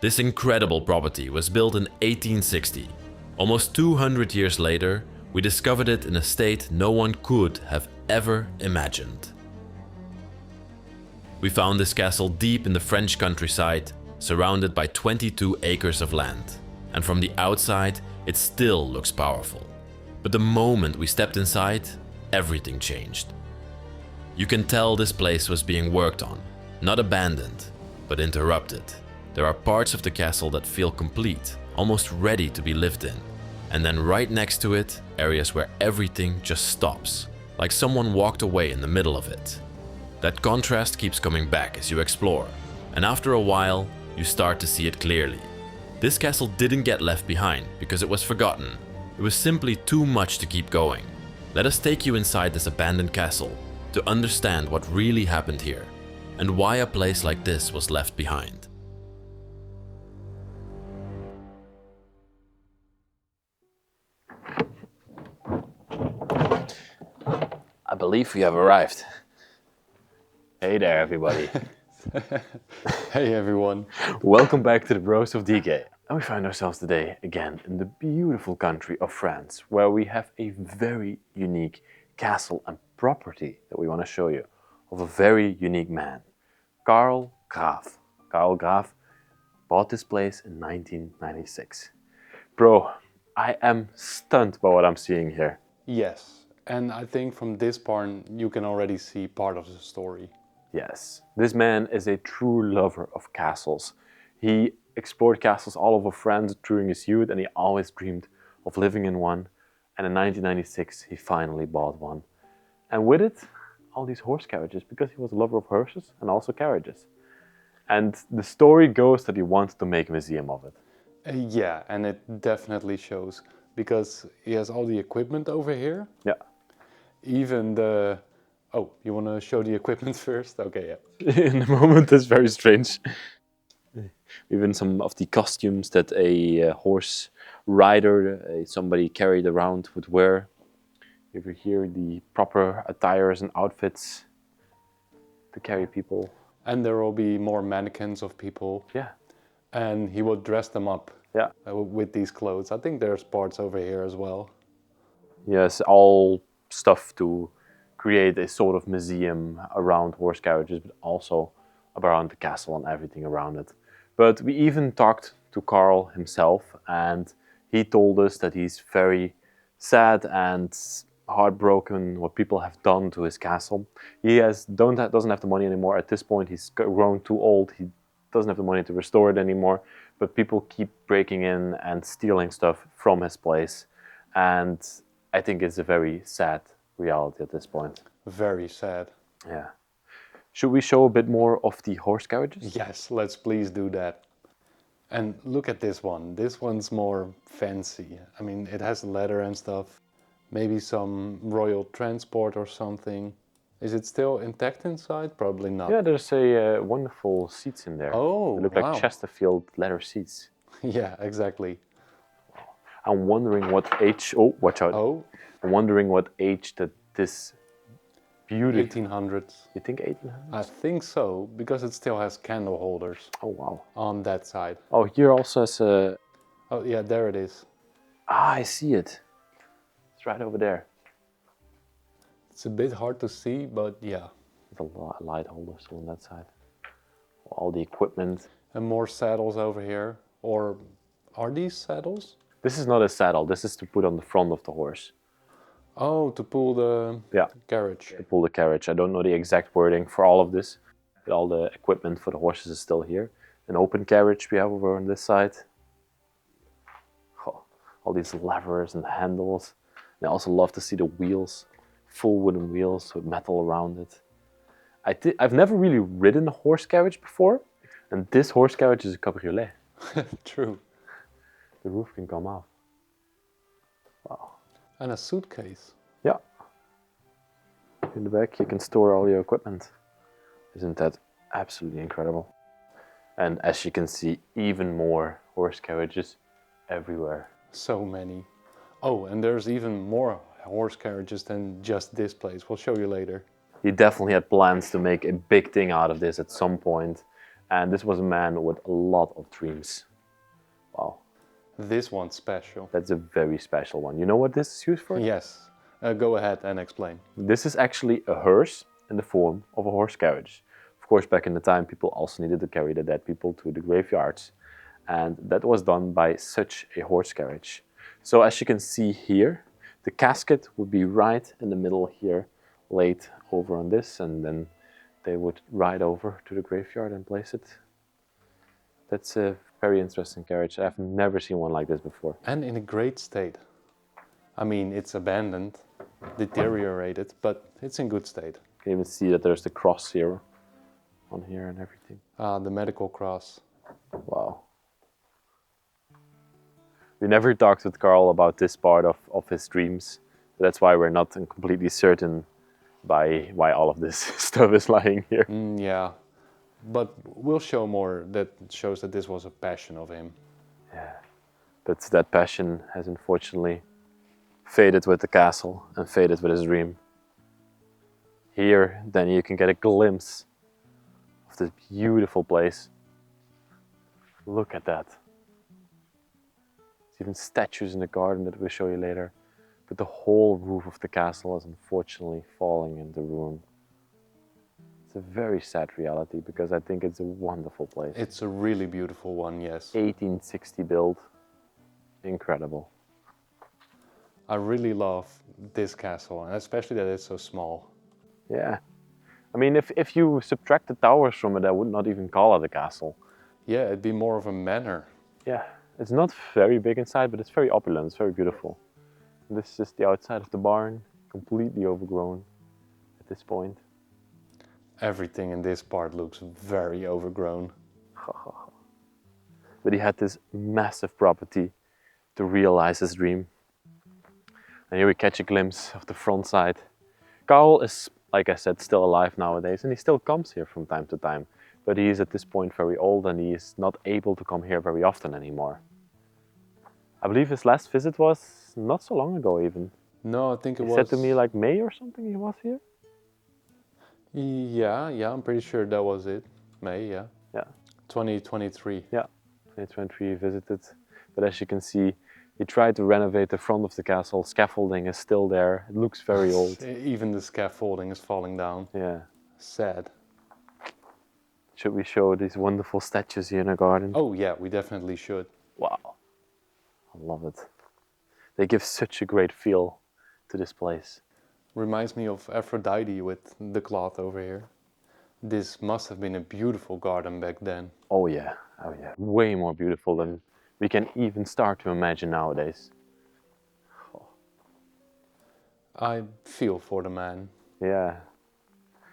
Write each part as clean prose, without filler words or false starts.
This incredible property was built in 1860. Almost 200 years later, we discovered it in a state no one could have ever imagined. We found this castle deep in the French countryside, surrounded by 22 acres of land. And from the outside, it still looks powerful. But the moment we stepped inside, everything changed. You can tell this place was being worked on, not abandoned, but interrupted. There are parts of the castle that feel complete, almost ready to be lived in. And then right next to it, areas where everything just stops, like someone walked away in the middle of it. That contrast keeps coming back as you explore, and after a while, you start to see it clearly. This castle didn't get left behind because it was forgotten. It was simply too much to keep going. Let us take you inside this abandoned castle to understand what really happened here and why a place like this was left behind. I believe we have arrived. Hey there, everybody. Hey everyone. Welcome back to the Bros of Decay. And we find ourselves today again in the beautiful country of France, where we have a very unique castle and property that we want to show you of a very unique man, Graf. Karl Graf bought this place in 1996. Bro, I am stunned by what I'm seeing here. Yes, and I think from this part you can already see part of the story. Yes, this man is a true lover of castles. He explored castles all over France during his youth, and he always dreamed of living in one. And in 1996, he finally bought one. And with it, all these horse carriages, because he was a lover of horses and also carriages. And the story goes that he wanted to make a museum of it. Yeah, and it definitely shows, because he has all the equipment over here. Yeah. Even the... Oh, you want to show the equipment first? Okay, yeah. In the moment, it's very strange. Even some of the costumes that a horse rider, somebody carried around, would wear. Over here, the proper attires and outfits to carry people. And there will be more mannequins of people. Yeah. And he will dress them up. Yeah. With these clothes. I think there's parts over here as well. Yes, all stuff to create a sort of museum around horse carriages, but also around the castle and everything around it. But we even talked to Karl himself, and he told us that he's very sad and heartbroken what people have done to his castle. He doesn't have the money anymore. At this point, he's grown too old. He doesn't have the money to restore it anymore. But people keep breaking in and stealing stuff from his place. And I think it's a very sad reality at this point. Very sad. Yeah. Should we show a bit more of the horse carriages? Yes, let's please do that. And look at this one. This one's more fancy. I mean, it has leather and stuff. Maybe some royal transport or something. Is it still intact inside? Probably not. Yeah, there's a wonderful seats in there. Oh, They look wow. like Chesterfield leather seats. Yeah, exactly. I'm wondering what age... Oh, watch out. Oh, I'm wondering what age that this beautiful... 1800s. You think 1800s? I think so, because it still has candle holders Oh, wow. on that side. Oh, here also has a... Oh, yeah, there it is. Ah, I see it. It's right over there. It's a bit hard to see, but yeah. There's a light holder still on that side. All the equipment. And more saddles over here. Or are these saddles? This is not a saddle. This is to put on the front of the horse. Oh, to pull the carriage. To pull the carriage. I don't know the exact wording for all of this. But all the equipment for the horses is still here. An open carriage we have over on this side. Oh, all these levers and handles. And I also love to see the wheels. Full wooden wheels with metal around it. I've never really ridden a horse carriage before. And this horse carriage is a cabriolet. True. The roof can come off. Wow. And a suitcase. Yeah. In the back you can store all your equipment. Isn't that absolutely incredible? And as you can see, even more horse carriages everywhere. So many. Oh, and there's even more horse carriages than just this place. We'll show you later. He definitely had plans to make a big thing out of this at some point. And this was a man with a lot of dreams. Wow, This one's special. that's a very special one. You know what this is used for? Yes. Go ahead and explain. This is actually a hearse in the form of a horse carriage. Of course, back in the time, people also needed to carry the dead people to the graveyards. And that was done by such a horse carriage. So as you can see here, the casket would be right in the middle here, laid over on this, and then they would ride over to the graveyard and place it. That's a very interesting carriage. I've never seen one like this before. And in a great state. I mean, it's abandoned, deteriorated, but it's in good state. You can even see that there's the cross here, on here and everything. The medical cross. Wow. We never talked with Carl about this part of his dreams. That's why we're not completely certain by why all of this stuff is lying here. Yeah, but we'll show more that shows that this was a passion of him. Yeah. But that passion has unfortunately faded with the castle and faded with his dream. Here, then you can get a glimpse of this beautiful place. Look at that. There's even statues in the garden that we'll show you later. But the whole roof of the castle is unfortunately falling into ruin. It's a very sad reality because I think it's a wonderful place. It's a really beautiful one, yes. 1860 build. Incredible. I really love this castle, and especially that it's so small. Yeah. I mean, if you subtract the towers from it, I would not even call it a castle. Yeah, it'd be more of a manor. Yeah. It's not very big inside, but it's very opulent. It's very beautiful. And this is the outside of the barn, completely overgrown at this point. Everything in this part looks very overgrown. But he had this massive property to realize his dream. And here we catch a glimpse of the front side. Carl is, like I said, still alive nowadays, and he still comes here from time to time. But he is at this point very old and he is not able to come here very often anymore. I believe his last visit was not so long ago even. No, I think it He was... said to me like May or something he was here. Yeah, I'm pretty sure that was it. May, yeah. Yeah. 2023. Yeah, 2023 he visited. But as you can see, he tried to renovate the front of the castle. Scaffolding is still there. It looks very old. Even the scaffolding is falling down. Yeah. Sad. Should we show these wonderful statues here in the garden? Oh yeah, we definitely should. Wow. I love it. They give such a great feel to this place. Reminds me of Aphrodite with the cloth over here. This must have been a beautiful garden back then. Oh yeah. Way more beautiful than we can even start to imagine nowadays. I feel for the man. Yeah.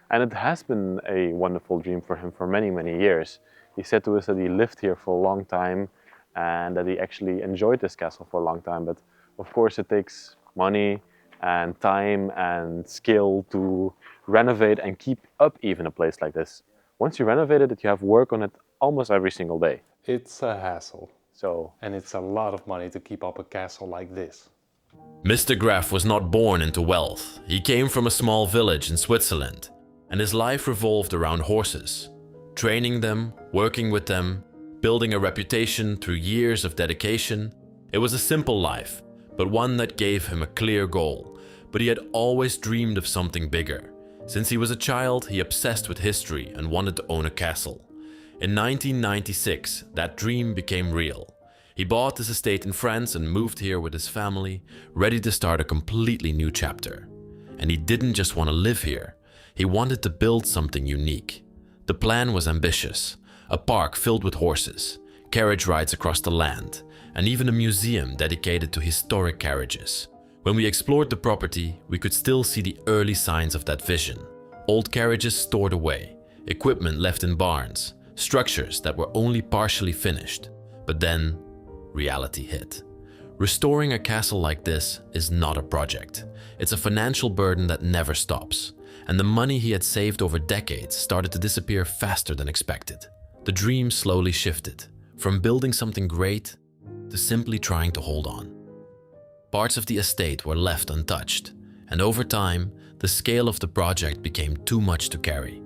And it has been a wonderful dream for him for many, many years. He said to us that he lived here for a long time and that he actually enjoyed this castle for a long time. But of course it takes money and time and skill to renovate and keep up even a place like this. Once you renovate it, you have work on it almost every single day. It's a hassle. So, And it's a lot of money to keep up a castle like this. Mr. Graf was not born into wealth. He came from a small village in Switzerland, and his life revolved around horses. Training them, working with them, building a reputation through years of dedication. It was a simple life, but one that gave him a clear goal. But he had always dreamed of something bigger. Since he was a child, he obsessed with history and wanted to own a castle. In 1996, that dream became real. He bought this estate in France and moved here with his family, ready to start a completely new chapter. And he didn't just want to live here. He wanted to build something unique. The plan was ambitious. A park filled with horses, carriage rides across the land, and even a museum dedicated to historic carriages. When we explored the property, we could still see the early signs of that vision. Old carriages stored away, equipment left in barns, structures that were only partially finished. But then, reality hit. Restoring a castle like this is not a project. It's a financial burden that never stops. And the money he had saved over decades started to disappear faster than expected. The dream slowly shifted, from building something great to simply trying to hold on. Parts of the estate were left untouched, and over time, the scale of the project became too much to carry.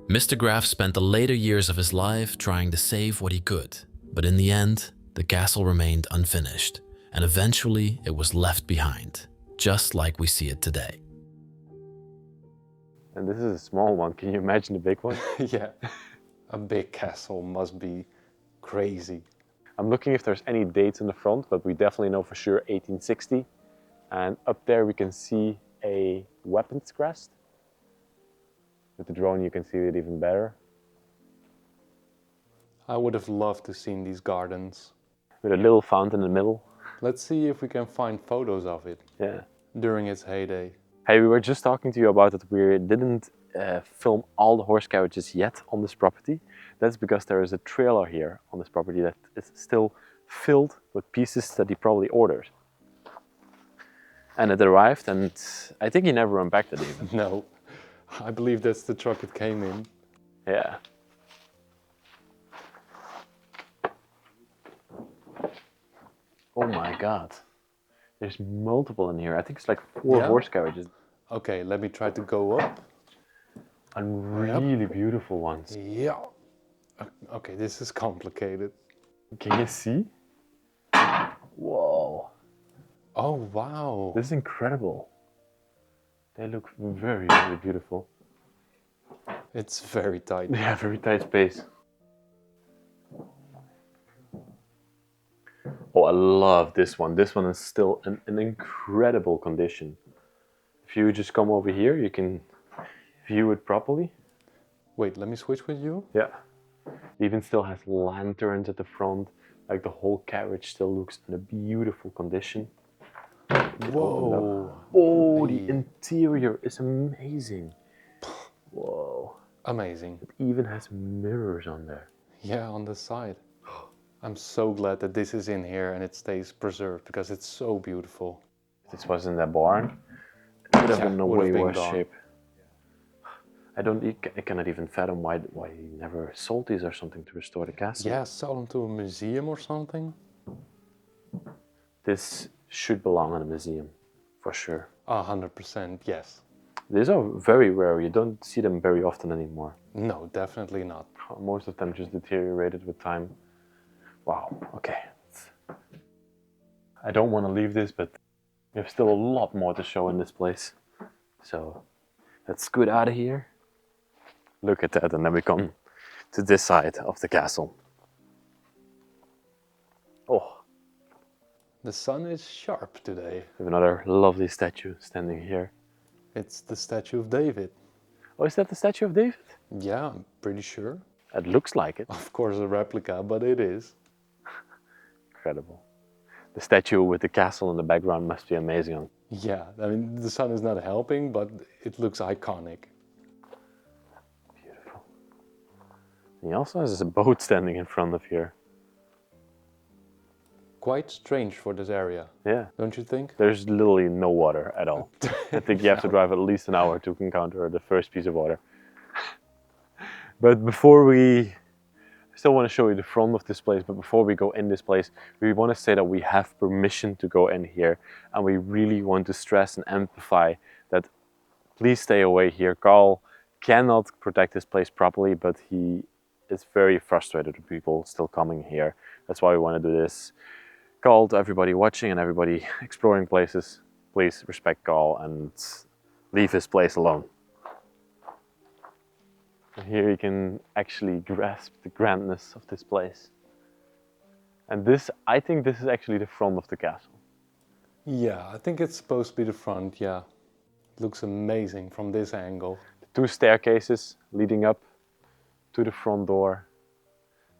Mr. Graf spent the later years of his life trying to save what he could, but in the end, the castle remained unfinished, and eventually it was left behind, just like we see it today. And this is a small one. Can you imagine the big one? Yeah, a big castle must be crazy. I'm looking if there's any dates in the front, but we definitely know for sure 1860. And up there we can see a weapons crest. With the drone you can see it even better. I would have loved to see these gardens. With a little fountain in the middle. Let's see if we can find photos of it Yeah. during its heyday. Hey, we were just talking to you about that we didn't film all the horse carriages yet on this property. That's because there is a trailer here on this property that is still filled with pieces that he probably ordered. And it arrived, and I think he never unpacked it even. No, I believe that's the truck it came in. Yeah. Oh my god. There's multiple in here. I think it's like 4 Yeah? horse carriages. Okay, let me try to go up. And really beautiful ones. Yeah. Okay, this is complicated. Can you see? Whoa. Oh, wow. This is incredible. They look very, very beautiful. It's very tight. They have very tight space. Oh, I love this one. This one is still in incredible condition. If you just come over here, you can view it properly. Wait, let me switch with you. Yeah. It even still has lanterns at the front. Like the whole carriage still looks in a beautiful condition. Whoa. Oh, the interior is amazing. Whoa. Amazing. It even has mirrors on there. Yeah, on the side. I'm so glad that this is in here and it stays preserved because it's so beautiful. If this was in that barn, it would have Yeah, been a would have way been worse gone. shape. I cannot even fathom why he never sold these or something to restore the castle. Yeah, sell them to a museum or something. This should belong in a museum, for sure. 100%, yes. These are very rare. You don't see them very often anymore. No, definitely not. Most of them just deteriorated with time. Wow, okay. I don't want to leave this, but we have still a lot more to show in this place. So let's scoot out of here. Look at that, and then we come to this side of the castle. Oh, The sun is sharp today. we have another lovely statue standing here. It's the statue of David. Oh, is that the statue of David? Yeah, I'm pretty sure. It looks like it. Of course a replica, but it is. Incredible. The statue with the castle in the background must be amazing. Yeah, I mean, the sun is not helping, but it looks iconic. Beautiful. And he also has a boat standing in front of here. Quite strange for this area, Yeah. don't you think? There's literally no water at all. I think you have to drive at least an hour to encounter the first piece of water. But I still want to show you the front of this place, but before we go in this place, we want to say that we have permission to go in here, and we really want to stress and amplify that please stay away here. Carl cannot protect this place properly, but he is very frustrated with people still coming here. That's why we want to do this. Carl, to everybody watching and everybody exploring places, please respect Carl and leave his place alone. And here you can actually grasp the grandness of this place. And this, I think this is actually the front of the castle. Yeah, I think it's supposed to be the front, yeah. It looks amazing from this angle. The 2 staircases leading up to the front door.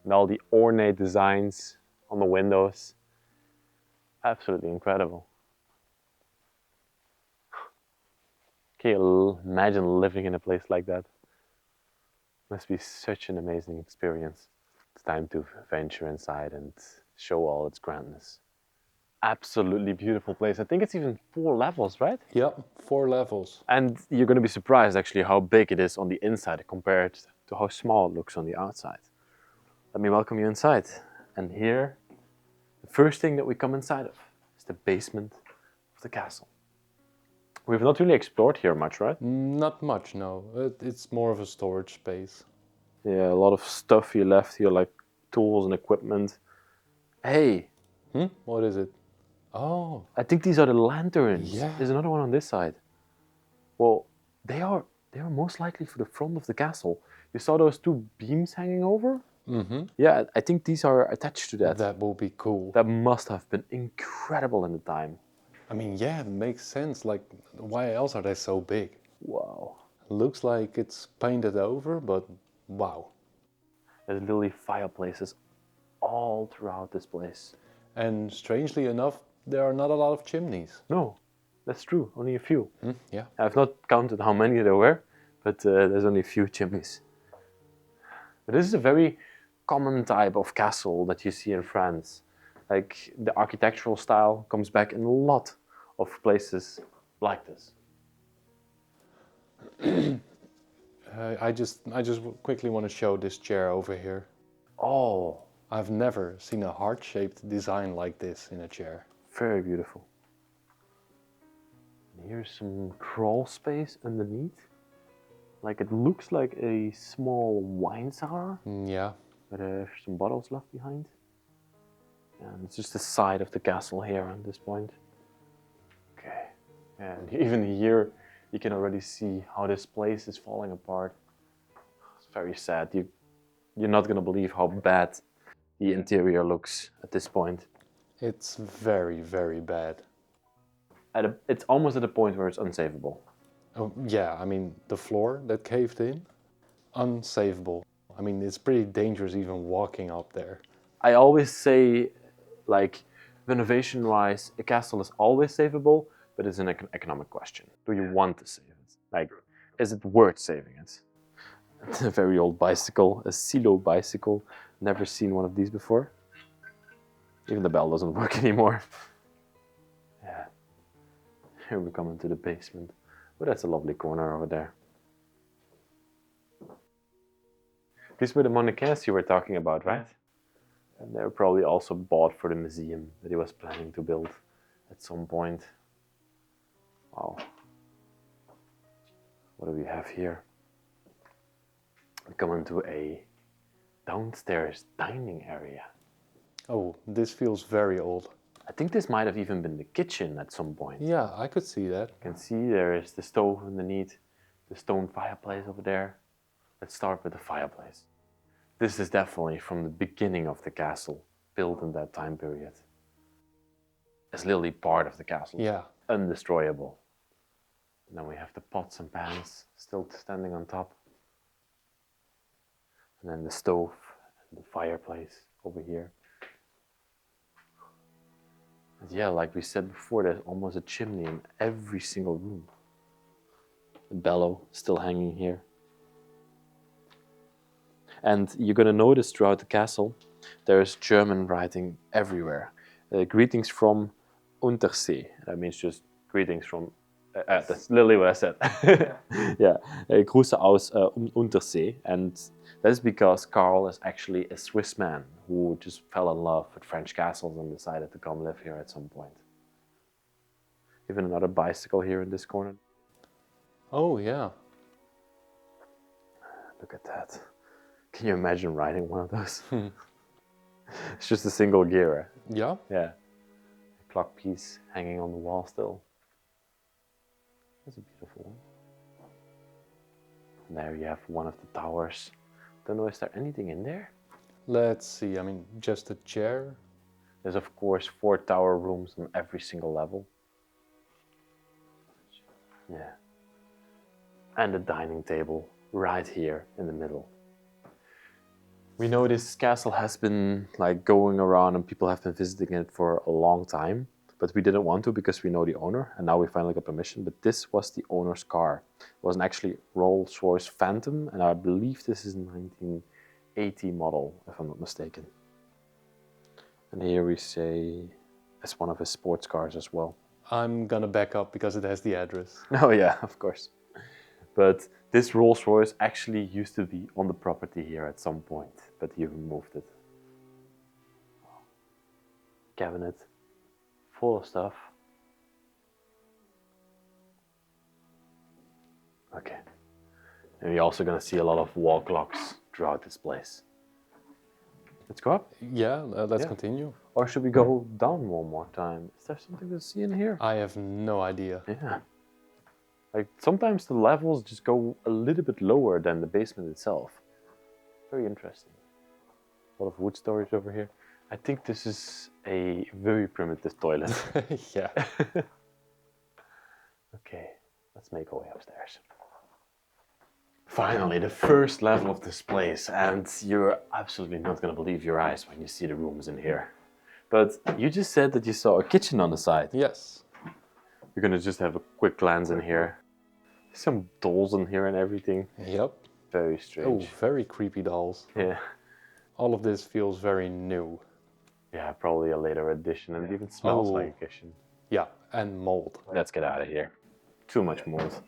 And all the ornate designs on the windows. Absolutely incredible. Can you imagine living in a place like that? Must be such an amazing experience. It's time to venture inside and show all its grandness. Absolutely beautiful place. I think it's even 4 levels, right? Yep, 4 levels. And you're going to be surprised actually how big it is on the inside compared to how small it looks on the outside. Let me welcome you inside. And here, the first thing that we come inside of is the basement of the castle. We've not really explored here much, right? Not much, no. It's more of a storage space. Yeah, a lot of stuff you left here, like tools and equipment. Hey, What is it? Oh, I think these are the lanterns. Yeah. There's another one on this side. Well, they are most likely for the front of the castle. You saw those two beams hanging over? Yeah, I think these are attached to that. that will be cool. That must have been incredible in the time. I mean, yeah, it makes sense. Like, why else are they so big? Wow. Looks like it's painted over, but wow. There's literally fireplaces all throughout this place. And strangely enough, there are not a lot of chimneys. No, that's true. Only a few. Yeah. I've not counted how many there were, but there's only a few chimneys. But this is a very common type of castle that you see in France. Like the architectural style comes back in a lot of places like this. I just quickly want to show this chair over here. Oh, I've never seen a heart-shaped design like this in a chair. very beautiful. And here's some crawl space underneath. Like it looks like a small wine cellar, Yeah. but there's some bottles left behind. And it's just the side of the castle here at this point. Okay, and even here you can already see how this place is falling apart. It's very sad. You're not gonna believe how bad the interior looks at this point. It's very, very bad. It's almost at a point where it's unsavable. Oh, yeah, I mean, the floor that caved in, unsavable. I mean, it's pretty dangerous even walking up there. I always say, like, renovation-wise, a castle is always savable, but it's an economic question. Do you want to save it? Like, is it worth saving it? A very old bicycle, a silo bicycle. Never seen one of these before. Even the bell doesn't work anymore. Yeah. Here we come into the basement. But that's a lovely corner over there. These were the mannequins you were talking about, right? And they were probably also bought for the museum that he was planning to build at some point. Wow. What do we have here? We come into a downstairs dining area. Oh, this feels very old. I think this might have even been the kitchen at some point. Yeah, I could see that. You can see there is the stove underneath, the stone fireplace over there. Let's start with the fireplace. This is definitely from the beginning of the castle, built in that time period. It's literally part of the castle. Yeah. Undestroyable. And then we have the pots and pans still standing on top. And then the stove and the fireplace over here. And yeah, like we said before, there's almost a chimney in every single room. The bellow still hanging here. And you're going to notice throughout the castle, there's German writing everywhere. Greetings from Untersee. That means just greetings from... that's literally what I said. Yeah, Grüße aus Untersee. And that is because Karl is actually a Swiss man who just fell in love with French castles and decided to come live here at some point. Even another bicycle here in this corner. Oh, yeah. Look at that. Can you imagine riding one of those? It's just a single gear. Yeah? Yeah. A clock piece hanging on the wall still. That's a beautiful one. And there you have one of the towers. Don't know, is there anything in there? Let's see, I mean, just a chair. There's of course 4 tower rooms on every single level. Yeah. And a dining table right here in the middle. We know this castle has been like going around and people have been visiting it for a long time, but we didn't want to because we know the owner and now we finally got permission. But this was the owner's car. It was an actually Rolls-Royce Phantom and I believe this is a 1980 model, if I'm not mistaken. And here we say it's one of his sports cars as well. I'm gonna back up because it has the address. Oh yeah, of course. But this Rolls-Royce actually used to be on the property here at some point, but he removed it. Cabinet, full of stuff. And you're also going to see a lot of wall clocks throughout this place. Let's go up. Yeah, let's Yeah. continue. Or should we go down one more time? Is there something to see in here? I have no idea. Yeah. Like sometimes the levels just go a little bit lower than the basement itself. Very interesting. A lot of wood storage over here. I think this is a very primitive toilet. Yeah. Okay, let's make our way upstairs. Finally, the first level of this place, and you're absolutely not going to believe your eyes when you see the rooms in here. But you just said that you saw a kitchen on the side. Yes. We're going to just have a quick glance in here. Some dolls in here and everything. Yep. Very Oh, strange. very creepy dolls. Yeah. All of this feels very new. Yeah, probably a later edition, and it even smells Oh. like a kitchen. Yeah, and mold. Let's get out of here. Too much mold.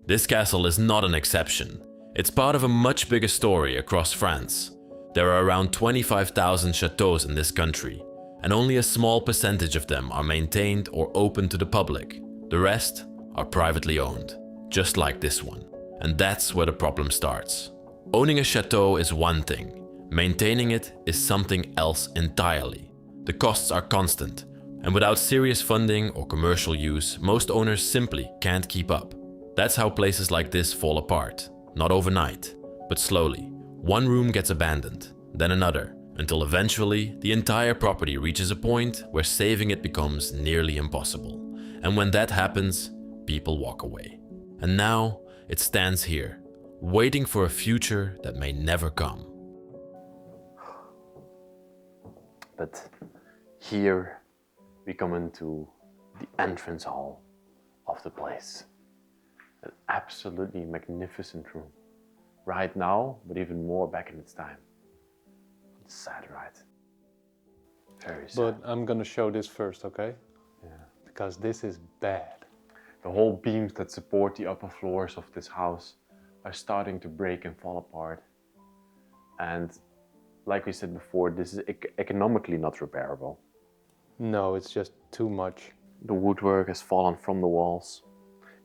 This castle is not an exception. It's part of a much bigger story across France. There are around 25,000 chateaux in this country, and only a small percentage of them are maintained or open to the public. The rest are privately owned, just like this one. And that's where the problem starts. Owning a chateau is one thing. Maintaining it is something else entirely. The costs are constant, and without serious funding or commercial use, most owners simply can't keep up. That's how places like this fall apart. Not overnight, but slowly. One room gets abandoned, then another, until eventually the entire property reaches a point where saving it becomes nearly impossible. And when that happens, people walk away. And now it stands here, waiting for a future that may never come. But here we come into the entrance hall of the place. An absolutely magnificent room. Right now, but even more back in its time. It's sad, right? Very sad. But I'm gonna show this first, okay? Yeah. Because this is bad. The whole beams that support the upper floors of this house are starting to break and fall apart. And like we said before, this is economically not repairable. No, it's just too much. The woodwork has fallen from the walls.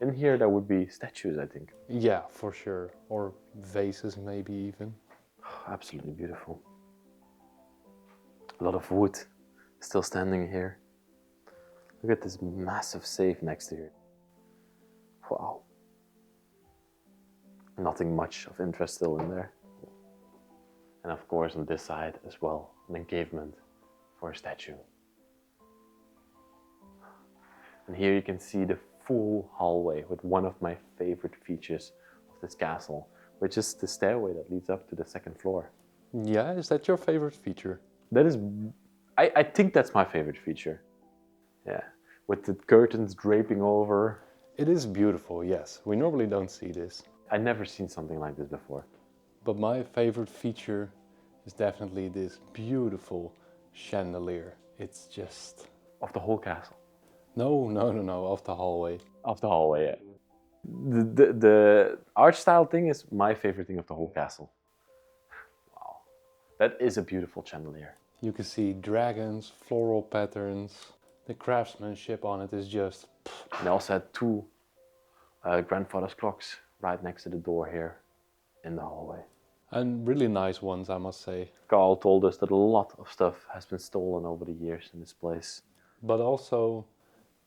In here there would be statues, I think. Yeah, for sure. Or vases maybe even. Absolutely beautiful. A lot of wood still standing here. Look at this massive safe next to it. Wow. Nothing much of interest still in there. And of course on this side as well, an engagement for a statue. And here you can see the full hallway with one of my favorite features of this castle, which is the stairway that leads up to the second floor. Yeah, is that your favorite feature? That is, I think that's my favorite feature. Yeah, with the curtains draping over. It is beautiful, yes. We normally don't see this. I've never seen something like this before. But my favorite feature is definitely this beautiful chandelier. It's just... Of the whole castle. No, of the hallway. Of the hallway, yeah. The art style thing is my favorite thing of the whole castle. Wow. That is a beautiful chandelier. You can see dragons, floral patterns. The craftsmanship on it is just... And they also had two grandfather's clocks right next to the door here in the hallway. And really nice ones, I must say. Carl told us that a lot of stuff has been stolen over the years in this place. But also,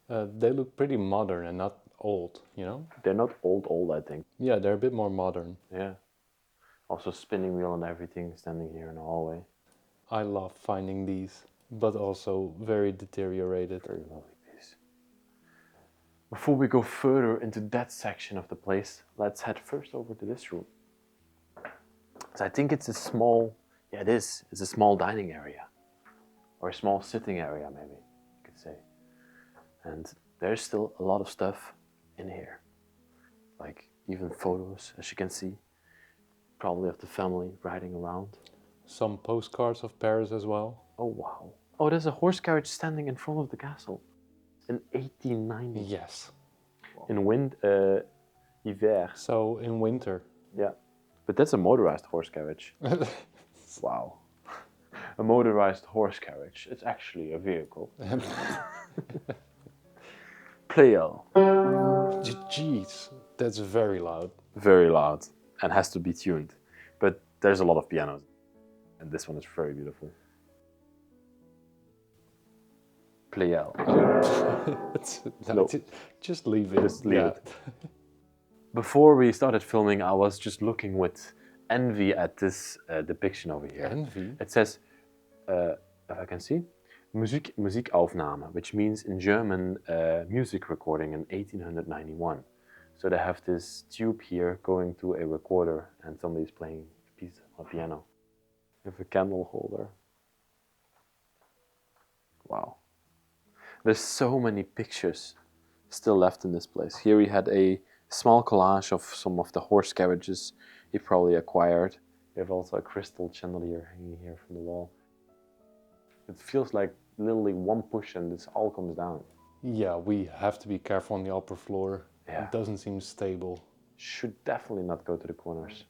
they look pretty modern and not old, you know? They're not old, I think. Yeah, they're a bit more modern. Yeah. Also spinning wheel and everything standing here in the hallway. I love finding these, but also very deteriorated. Very lovely piece. Before we go further into that section of the place, let's head first over to this room. So I think it's a small, yeah it is, it's a small dining area. Or a small sitting area maybe, you could say. And there's still a lot of stuff in here. Like even photos, as you can see. Probably of the family riding around. Some postcards of Paris as well. Oh wow. Oh, there's a horse carriage standing in front of the castle. In 1890. Yes. In hiver. So in winter. Yeah. But that's a motorized horse carriage. Wow. A motorized horse carriage. It's actually a vehicle. Pleo. Jeez, that's very loud. Very loud. and has to be tuned. But there's a lot of pianos, and this one is very beautiful. Pleyel. No, just leave it. Just leave it. Before we started filming, I was just looking with envy at this depiction over here. Envy? It says, if I can see, Musikaufnahme, which means in German music recording in 1891. So they have this tube here going to a recorder and somebody's playing a piece on a piano. You have a candle holder. Wow. There's so many pictures still left in this place. Here we had a small collage of some of the horse carriages he probably acquired. We have also a crystal chandelier hanging here from the wall. It feels like literally one push and this all comes down. Yeah, we have to be careful on the upper floor. Yeah. It doesn't seem stable. Should definitely not go to the corners.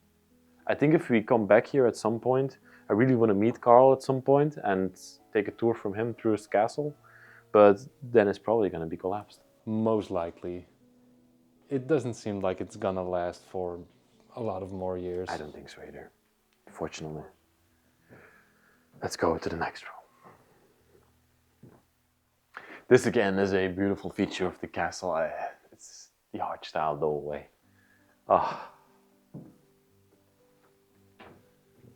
I think if we come back here at some point, I really want to meet Carl at some point and take a tour from him through his castle, but then it's probably going to be collapsed. Most likely. It doesn't seem like it's gonna last for a lot of more years. I don't think so either, fortunately. Let's go to the next room. This again is a beautiful feature of the castle. It's the arch-style doorway. Ah,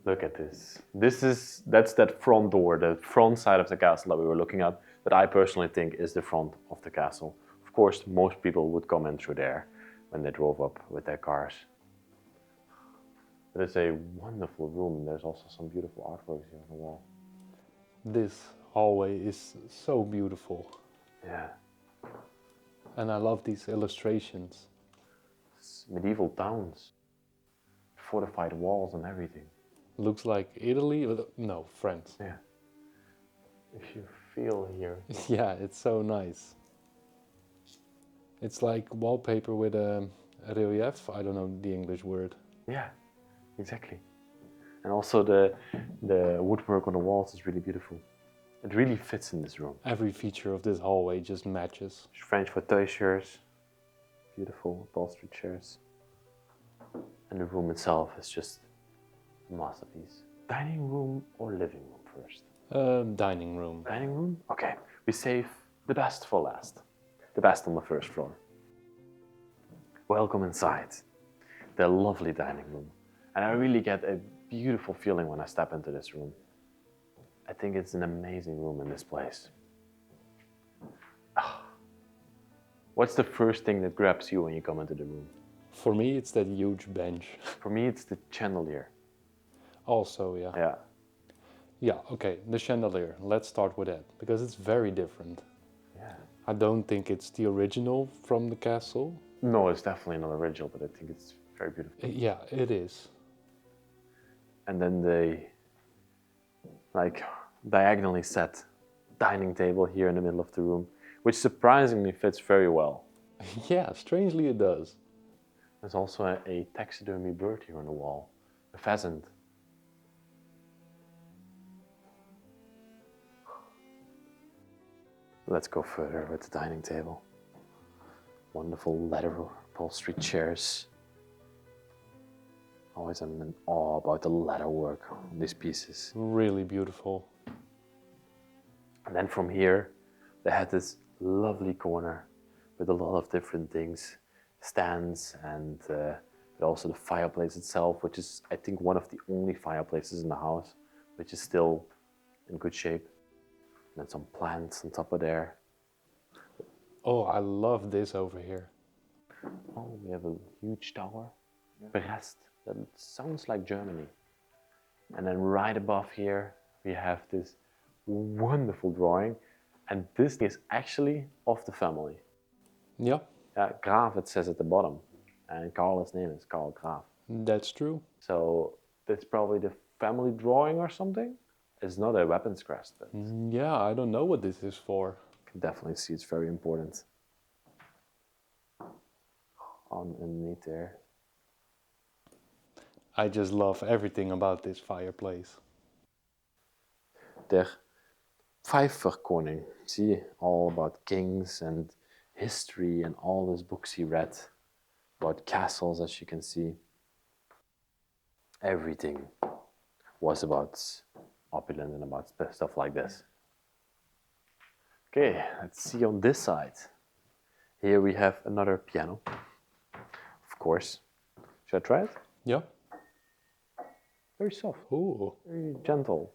look at this. That's that front door, the front side of the castle that we were looking at, that I personally think is the front of the castle. Of course, most people would come in through there when they drove up with their cars. It is a wonderful room. There's also some beautiful artworks here on the wall. This hallway is so beautiful. Yeah. And I love these illustrations. It's medieval towns, fortified walls and everything. Looks like Italy? No, France. Yeah. If you feel here. Yeah, it's so nice. It's like wallpaper with a relief. I don't know the English word. Yeah, exactly. And also the woodwork on the walls is really beautiful. It really fits in this room. Every feature of this hallway just matches. French fauteuil chairs, beautiful upholstery chairs. And the room itself is just a masterpiece. Dining room or living room first? Dining room. Dining room? Okay, we save the best for last. The best on the first floor. Welcome inside the lovely dining room. And I really get a beautiful feeling when I step into this room. I think it's an amazing room in this place. What's the first thing that grabs you when you come into the room? For me, it's that huge bench. For me, it's the chandelier. Also, yeah. Yeah. Yeah, okay, the chandelier. Let's start with that, because it's very different. Yeah. I don't think it's the original from the castle. No, it's definitely not original, but I think it's very beautiful. Yeah, it is. And then the diagonally set dining table here in the middle of the room, which surprisingly fits very well. Yeah, strangely it does. There's also a taxidermy bird here on the wall, a pheasant. Let's go further with the dining table. Wonderful leather upholstery chairs. Always I'm in awe about the leather work on these pieces. Really beautiful. And then from here, they had this lovely corner with a lot of different things, stands, and but also the fireplace itself, which is, I think, one of the only fireplaces in the house, which is still in good shape. And then some plants on top of there. Oh, I love this over here. Oh, we have a huge tower. Brest, that sounds like Germany. And then right above here, we have this wonderful drawing. And this is actually of the family. Yeah, Graf, it says at the bottom. And Carl's name is Carl Graf. that's true. So that's probably the family drawing or something. It's not a weapons crest, but Yeah, I don't know what this is for. you can definitely see it's very important. Underneath there. I just love everything about this fireplace. Der Pfeifferkoning. See, all about kings and history and all these books he read about castles, as you can see. everything was about opulent and about stuff like this. Okay, let's see on this side. Here we have another piano, of course. Should I try it? Yeah. Very soft, Ooh. very gentle.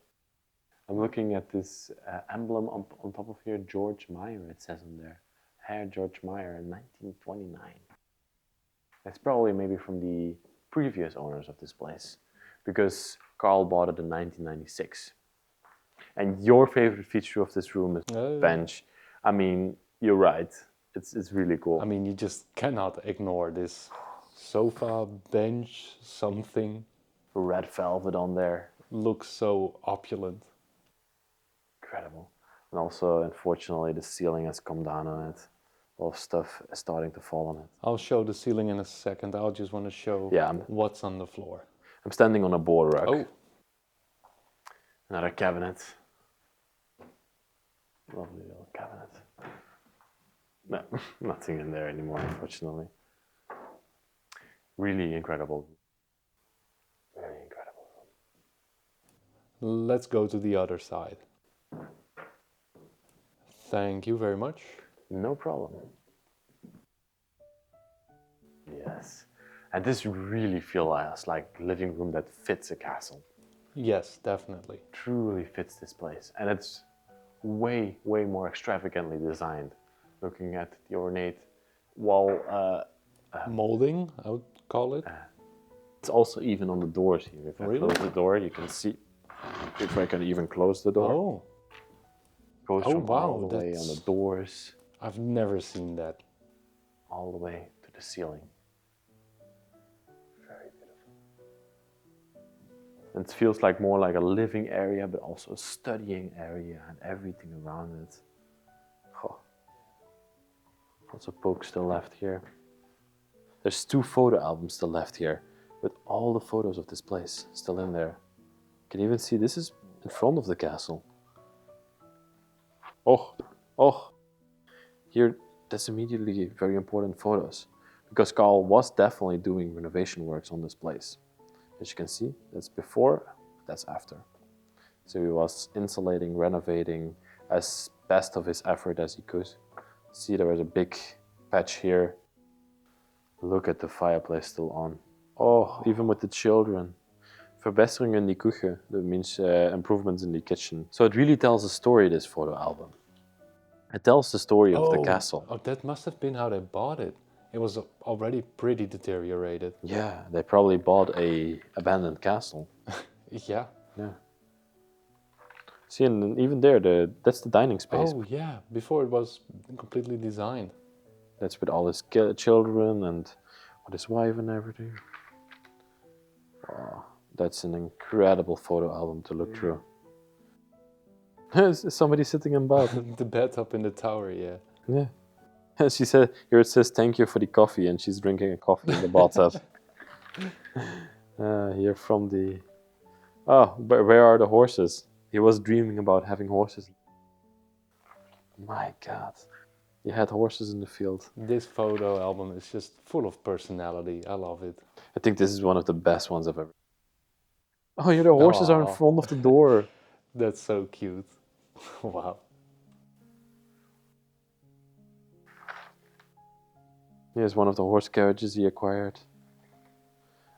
I'm looking at this emblem on top of here, George Meyer, it says on there. Herr George Meyer in 1929. It's probably maybe from the previous owners of this place, because Carl bought it in 1996. And your favorite feature of this room is the bench. I mean, you're right. It's really cool. I mean, you just cannot ignore this sofa, bench, something. Red velvet on there. Looks so opulent. Incredible. And also, unfortunately, the ceiling has come down on it. A lot of stuff is starting to fall on it. I'll show the ceiling in a second. I just want to show what's on the floor. I'm standing on a board rack. Oh. Another cabinet. Lovely little cabinet. No, nothing in there anymore, unfortunately. Really incredible. Very incredible. Let's go to the other side. Thank you very much. No problem. Yes. And this really feels like a living room that fits a castle. Yes, definitely. Truly fits this place. And it's way, way more extravagantly designed. Looking at the ornate wall. Molding, I would call it. It's also even on the doors here. If I close the door, you can see. If I can even close the door. Oh. Goes from all the way on the doors. I've never seen that. All the way to the ceiling. Very beautiful. And it feels like more like a living area, but also a studying area and everything around it. Oh. Lots of books still left here. There's 2 photo albums still left here, with all the photos of this place still in there. You can even see this is in front of the castle. Oh, here, that's immediately very important photos, because Carl was definitely doing renovation works on this place. As you can see, that's before, that's after. So he was insulating, renovating as best of his effort as he could. See, there was a big patch here. Look at the fireplace still on. Oh, even with the children. Verbesseringen in die Küche, that means improvements in the kitchen. So it really tells a story, this photo album. It tells the story of the castle. Oh, that must have been how they bought it. It was already pretty deteriorated. Yeah, they probably bought a abandoned castle. Yeah. Yeah. See, and even there, that's the dining space. Oh, yeah. Before it was completely designed. That's with all his children and with his wife and everything. Oh, that's an incredible photo album to look through. Is somebody sitting in bed? The bed up in the tower, yeah. Yeah. She said, here it says, thank you for the coffee, and she's drinking a coffee in the bathtub. Here from the... Oh, but where are the horses? He was dreaming about having horses. My God. He had horses in the field. This photo album is just full of personality. I love it. I think this is one of the best ones I've ever... Oh, yeah, the horses are in front of the door. That's so cute. Wow. Here's one of the horse carriages he acquired.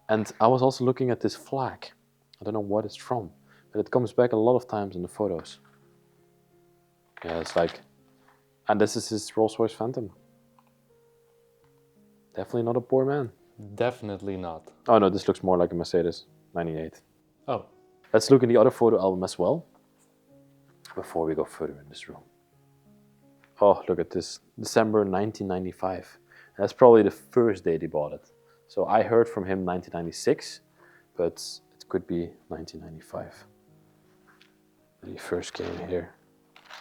And I was also looking at this flag. I don't know what it's from, but it comes back a lot of times in the photos. Yeah, it's like... And this is his Rolls-Royce Phantom. Definitely not a poor man. Definitely not. Oh no, this looks more like a Mercedes 98. Oh. Let's look at the other photo album as well, before we go further in this room. Oh, look at this. December 1995. That's probably the first day they bought it. So I heard from him 1996, but it could be 1995. When he first came here.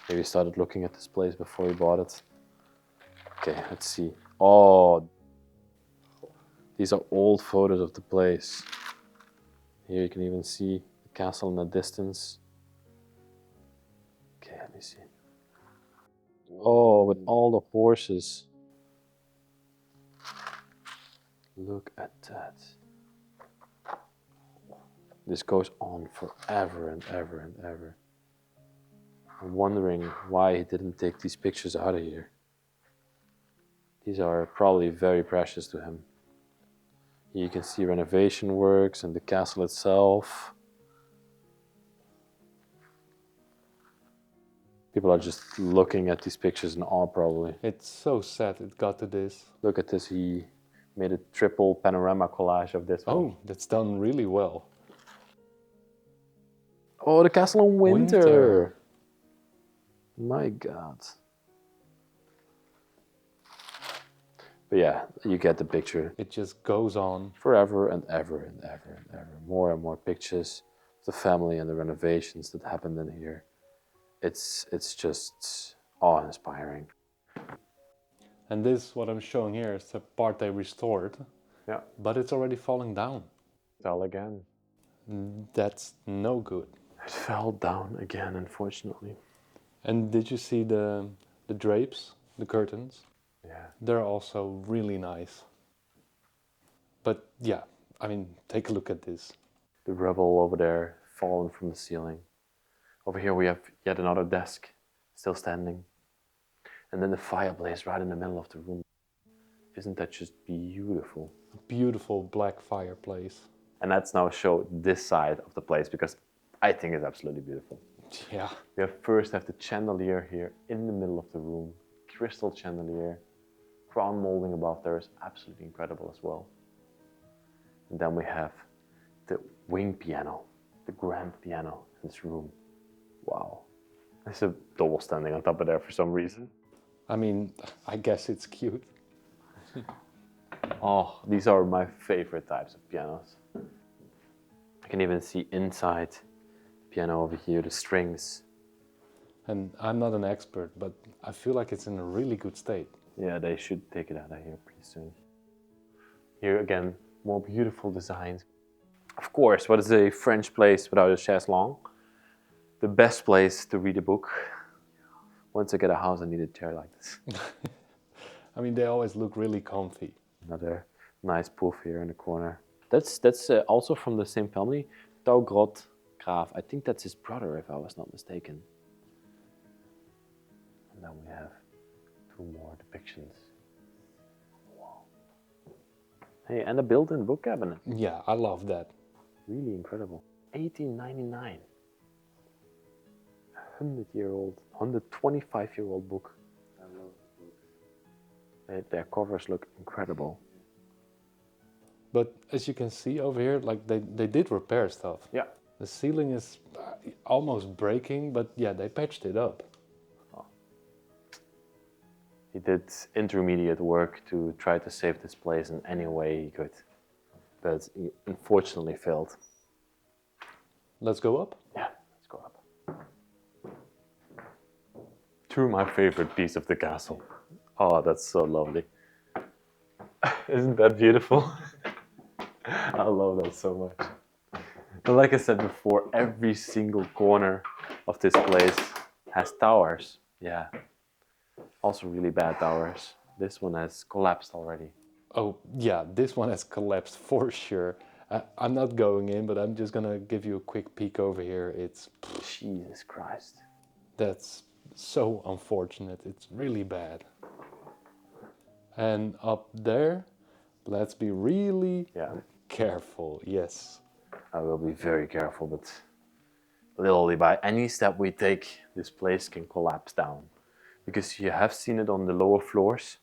Maybe he started looking at this place before he bought it. Okay, let's see. Oh, these are old photos of the place. Here you can even see the castle in the distance. Okay, let me see. Oh, with all the horses. Look at that. This goes on forever and ever and ever. I'm wondering why he didn't take these pictures out of here. These are probably very precious to him. You can see renovation works and the castle itself. People are just looking at these pictures in awe, probably. It's so sad it got to this. Look at this, he made a triple panorama collage of this one. Oh, that's done really well. Oh, the castle in winter. Winter. My God. But yeah, you get the picture. It just goes on. Forever and ever and ever and ever. More and more pictures of the family and the renovations that happened in here. It's just awe-inspiring. And this, what I'm showing here, is the part they restored. Yeah. But it's already falling down. Fell again. That's no good. It fell down again, unfortunately. And did you see the drapes, the curtains? Yeah. They're also really nice. But yeah, I mean, take a look at this. The rubble over there, fallen from the ceiling. Over here we have yet another desk, still standing. And then the fireplace right in the middle of the room. Isn't that just beautiful? A beautiful black fireplace. And let's now show this side of the place because I think it's absolutely beautiful. Yeah. We first have the chandelier here in the middle of the room. Crystal chandelier. Crown molding above there is absolutely incredible as well. And then we have the wing piano, the grand piano in this room. Wow. There's a double standing on top of there for some reason. I mean, I guess it's cute. Oh, these are my favorite types of pianos. I can even see inside the piano over here, the strings. And I'm not an expert, but I feel like it's in a really good state. Yeah, they should take it out of here pretty soon. Here again, more beautiful designs. Of course, what is a French place without a chaise longue? The best place to read a book. Once I get a house, I need a chair like this. I mean, they always look really comfy. Another nice poof here in the corner. That's also from the same family. Graf. I think that's his brother, if I was not mistaken. And then we have two more depictions. Wow. Hey, and a built-in book cabinet. Yeah, I love that. Really incredible. 1899. 100-year-old, 125-year-old book. I love books. Their covers look incredible. But as you can see over here, like they did repair stuff. Yeah. The ceiling is almost breaking, but yeah, they patched it up. Oh. He did intermediate work to try to save this place in any way he could, but he unfortunately failed. Let's go up. Yeah, let's go up. To my favorite piece of the castle. Oh, that's so lovely. Isn't that beautiful? I love that so much. But like I said before, every single corner of this place has towers. Yeah. Also really bad towers. This one has collapsed already. Oh yeah, this one has collapsed for sure. I'm not going in, but I'm just gonna give you a quick peek over here. It's... Jesus Christ. That's so unfortunate. It's really bad. And up there, let's be really careful. Yes. I will be very careful, but literally by any step we take, this place can collapse down. Because you have seen it on the lower floors.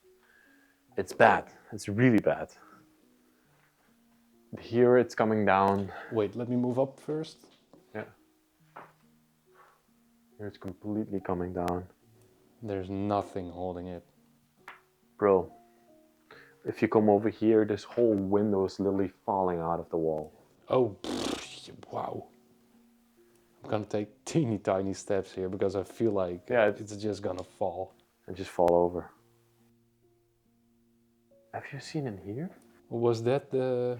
It's bad. It's really bad. Here it's coming down. Wait, let me move up first. Yeah. Here it's completely coming down. There's nothing holding it. Bro, if you come over here, this whole window is literally falling out of the wall. Oh, wow. I'm gonna take teeny tiny steps here because I feel like it's just gonna fall. And just fall over. Have you seen in here? Was that the...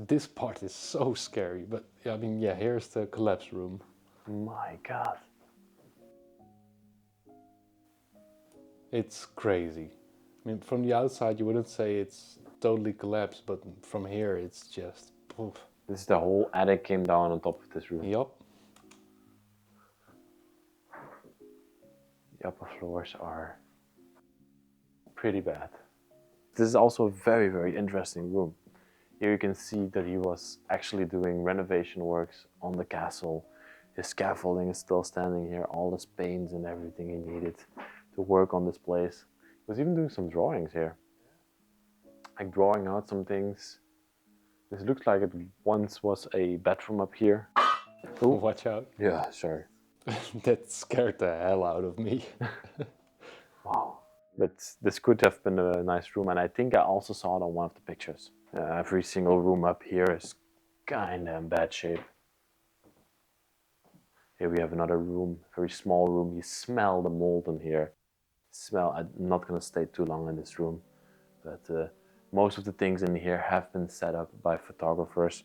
this part is so scary, but I mean, yeah, here's the collapse room. My God. It's crazy. I mean, from the outside you wouldn't say it's totally collapsed, but from here it's just poof. This is the whole attic came down on top of this room. Yup. The upper floors are pretty bad. This is also a very, very interesting room. Here you can see that he was actually doing renovation works on the castle. His scaffolding is still standing here, all his paints and everything he needed to work on this place. He was even doing some drawings here. Like drawing out some things. This looks like it once was a bedroom up here. Ooh. Watch out. Yeah, sorry. That scared the hell out of me. Wow. But this could have been a nice room, and I think I also saw it on one of the pictures. Every single room up here is kinda in bad shape. Here we have another room, very small room. You smell the mold in here. I'm not gonna stay too long in this room, but most of the things in here have been set up by photographers.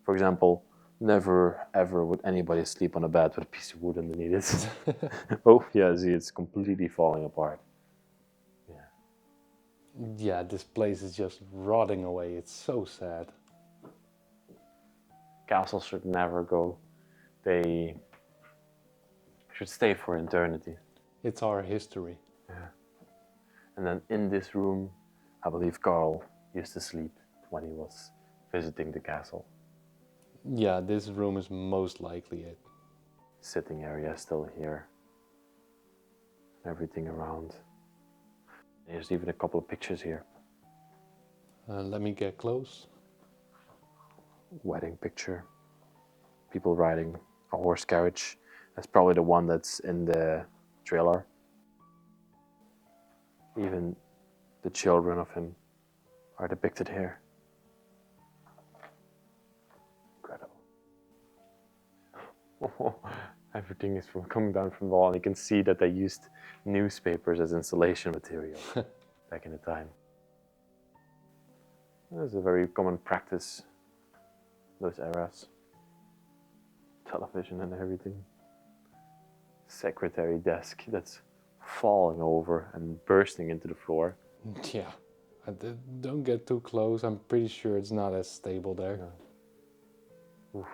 For example, never ever would anybody sleep on a bed with a piece of wood underneath it. Oh yeah, see, it's completely falling apart. Yeah, this place is just rotting away. It's so sad. Castles should never go. They should stay for eternity. It's our history. Yeah. And then in this room, I believe Carl used to sleep when he was visiting the castle. Yeah, this room is most likely it. Sitting area still here. Everything around. There's even a couple of pictures here. Let me get close. Wedding picture. People riding a horse carriage. That's probably the one that's in the trailer. Even the children of him are depicted here. Incredible. Everything is coming down from the wall, and you can see that they used newspapers as insulation material back in the time. That's a very common practice, those eras. Television and everything. Secretary desk that's falling over and bursting into the floor. Yeah, don't get too close. I'm pretty sure it's not as stable there. No. Oof.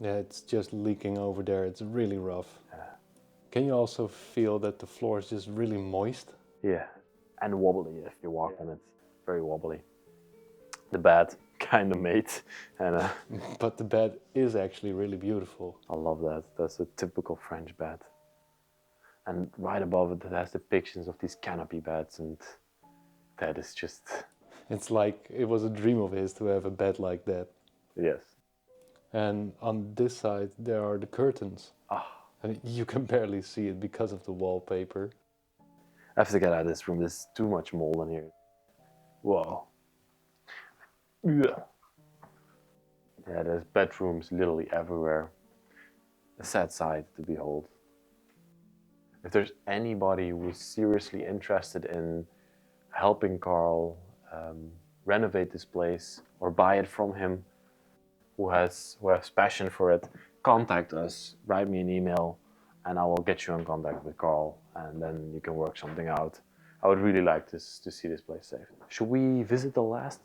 Yeah, it's just leaking over there. It's really rough. Yeah. Can you also feel that the floor is just really moist? Yeah, and wobbly if you walk on it. Very wobbly. The bed kind of made, and But the bed is actually really beautiful. I love that. That's a typical French bed. And right above it, it has depictions of these canopy beds, and that is just... It's like it was a dream of his to have a bed like that. Yes. And on this side, there are the curtains. Ah. And you can barely see it because of the wallpaper. I have to get out of this room. There's too much mold in here. Whoa. Yeah. Yeah, there's bedrooms literally everywhere. A sad sight to behold. If there's anybody who's seriously interested in helping Carl renovate this place or buy it from him, who has passion for it, contact us, write me an email, and I will get you in contact with Carl, and then you can work something out. I would really like to see this place safe. Should we visit the last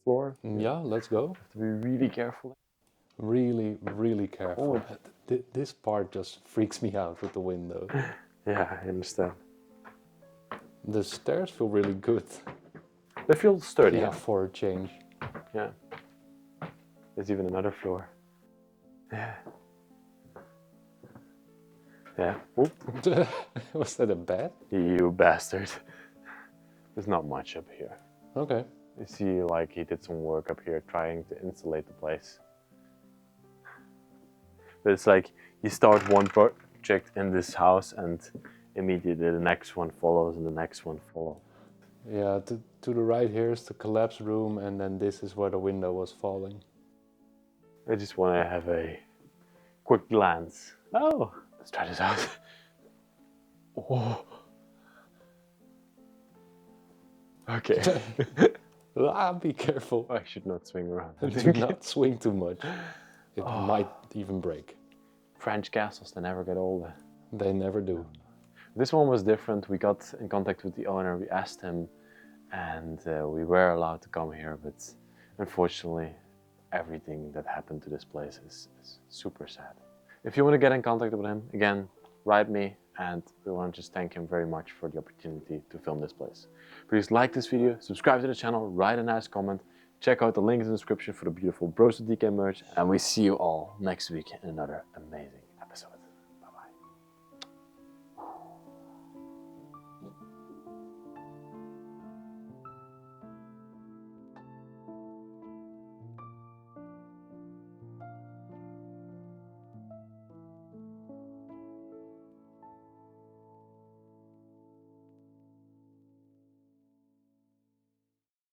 floor? Yeah, let's go. Have to be really careful. Really, really careful. Oh. This part just freaks me out with the window. Yeah, I understand. The stairs feel really good. They feel sturdy. Yeah, for a change. Yeah. There's even another floor. Yeah. Yeah. Oop. Was that a bed? You bastard. There's not much up here. Okay. You see, like, he did some work up here trying to insulate the place. But it's like, you start one project in this house and immediately the next one follows and the next one follows. Yeah, to the right here is the collapse room, and then this is where the window was falling. I just want to have a quick glance. Oh, let's try this out. Oh. Okay. Be careful. I should not swing around. Do not swing too much. It might even break. French castles, they never get older. They never do. This one was different. We got in contact with the owner, we asked him, and we were allowed to come here, but unfortunately everything that happened to this place is super sad. If you want to get in contact with him, again, write me, and we want to just thank him very much for the opportunity to film this place. Please like this video, subscribe to the channel, write a nice comment, check out the link in the description for the beautiful Bros with Decay merch, and we see you all next week in another amazing